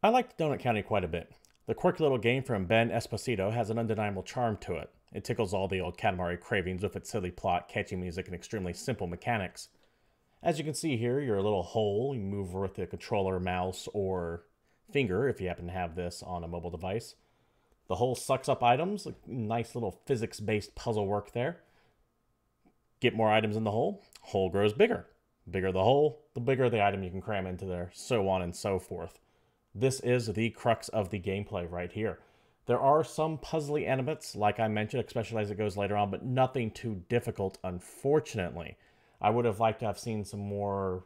I liked Donut County quite a bit. The quirky little game from Ben Esposito has an undeniable charm to it. It tickles all the old Katamari cravings with its silly plot, catchy music, and extremely simple mechanics. As you can see here, you're a little hole. You move with the controller, mouse, or finger if you happen to have this on a mobile device. The hole sucks up items, a nice little physics-based puzzle work there. Get more items in the hole grows bigger. Bigger the hole, the bigger the item you can cram into there, so on and so forth. This is the crux of the gameplay right here. There are some puzzly elements, like I mentioned, especially as it goes later on, but nothing too difficult, unfortunately. I would have liked to have seen some more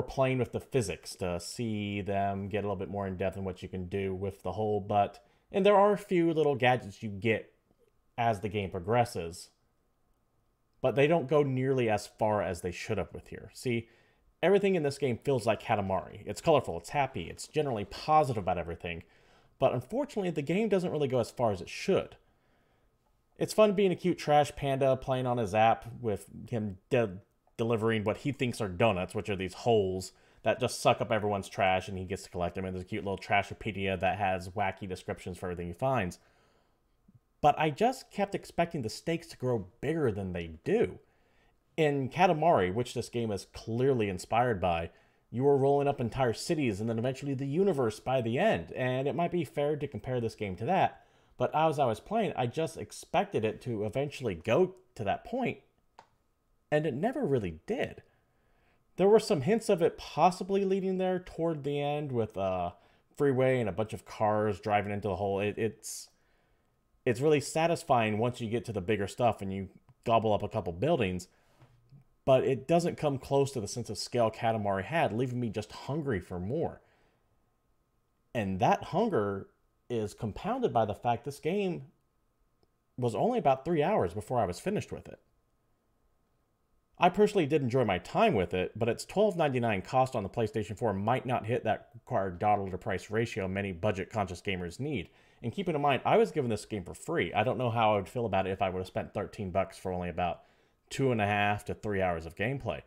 playing with the physics to see them get a little bit more in depth in what you can do with the hole, and there are a few little gadgets you get as the game progresses, but they don't go nearly as far as they should have with here. See, everything in this game feels like Katamari. It's colorful, it's happy, it's generally positive about everything. But unfortunately, the game doesn't really go as far as it should. It's fun being a cute Trash Panda playing on his app with him delivering what he thinks are donuts, which are these holes that just suck up everyone's trash and he gets to collect them. And there's a cute little Trashopedia that has wacky descriptions for everything he finds. But I just kept expecting the stakes to grow bigger than they do. In Katamari, which this game is clearly inspired by, you are rolling up entire cities and then eventually the universe by the end. And it might be fair to compare this game to that, but as I was playing, I just expected it to eventually go to that point, and it never really did. There were some hints of it possibly leading there toward the end with a freeway and a bunch of cars driving into the hole. It's really satisfying once you get to the bigger stuff and you gobble up a couple buildings, but it doesn't come close to the sense of scale Katamari had, leaving me just hungry for more. And that hunger is compounded by the fact this game was only about 3 hours before I was finished with it. I personally did enjoy my time with it, but its $12.99 cost on the PlayStation 4 might not hit that required dollar to price ratio many budget-conscious gamers need. And keeping in mind, I was given this game for free. I don't know how I would feel about it if I would have spent $13 for only about 2.5 to 3 hours of gameplay.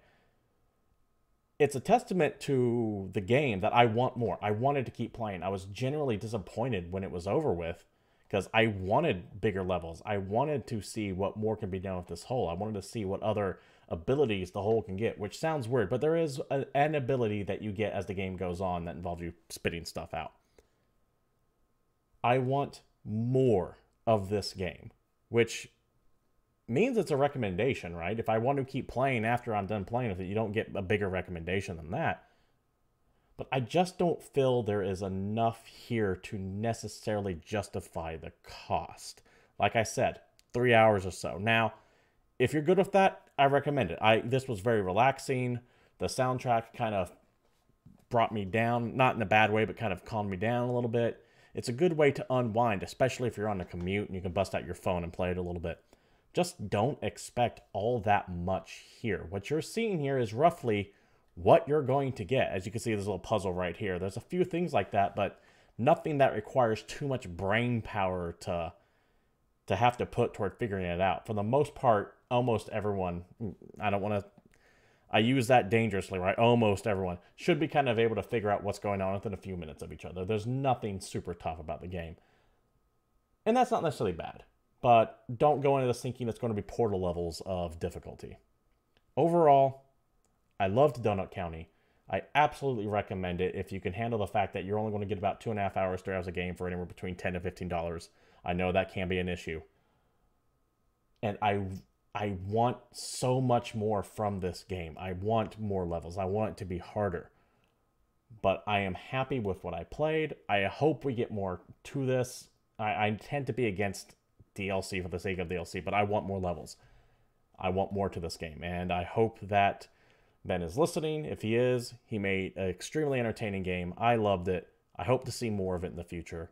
It's a testament to the game that I want more. I wanted to keep playing. I was genuinely disappointed when it was over with because I wanted bigger levels. I wanted to see what more can be done with this hole. I wanted to see what other abilities the hole can get, which sounds weird, but there is an ability that you get as the game goes on that involves you spitting stuff out. I want more of this game, which means it's a recommendation, right? If I want to keep playing after I'm done playing with it, you don't get a bigger recommendation than that. But I just don't feel there is enough here to necessarily justify the cost. Like I said, 3 hours or so. Now, if you're good with that, I recommend it. This was very relaxing. The soundtrack kind of brought me down, not in a bad way, but kind of calmed me down a little bit. It's a good way to unwind, especially if you're on a commute and you can bust out your phone and play it a little bit. Just don't expect all that much here. What you're seeing here is roughly what you're going to get. As you can see, there's a little puzzle right here. There's a few things like that, but nothing that requires too much brain power to have to put toward figuring it out. For the most part, almost everyone, I use that dangerously, right? Almost everyone should be kind of able to figure out what's going on within a few minutes of each other. There's nothing super tough about the game. And that's not necessarily bad. But don't go into this thinking it's going to be Portal levels of difficulty. Overall, I loved Donut County. I absolutely recommend it if you can handle the fact that you're only going to get about 2.5 hours, 3 hours a game for anywhere between $10 to $15. I know that can be an issue. And I want so much more from this game. I want more levels. I want it to be harder. But I am happy with what I played. I hope we get more to this. I tend to be against DLC for the sake of DLC, but I want more levels. I want more to this game, and I hope that Ben is listening. If he is, he made an extremely entertaining game. I loved it. I hope to see more of it in the future,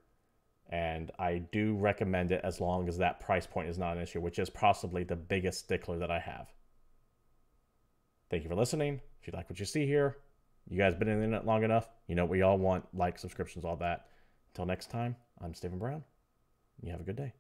and I do recommend it as long as that price point is not an issue, which is possibly the biggest stickler that I have. Thank you for listening. If you like what you see here, you guys been in the internet long enough, you know what we all want, like, subscriptions, all that. Until next time, I'm Stephen Brown. You have a good day.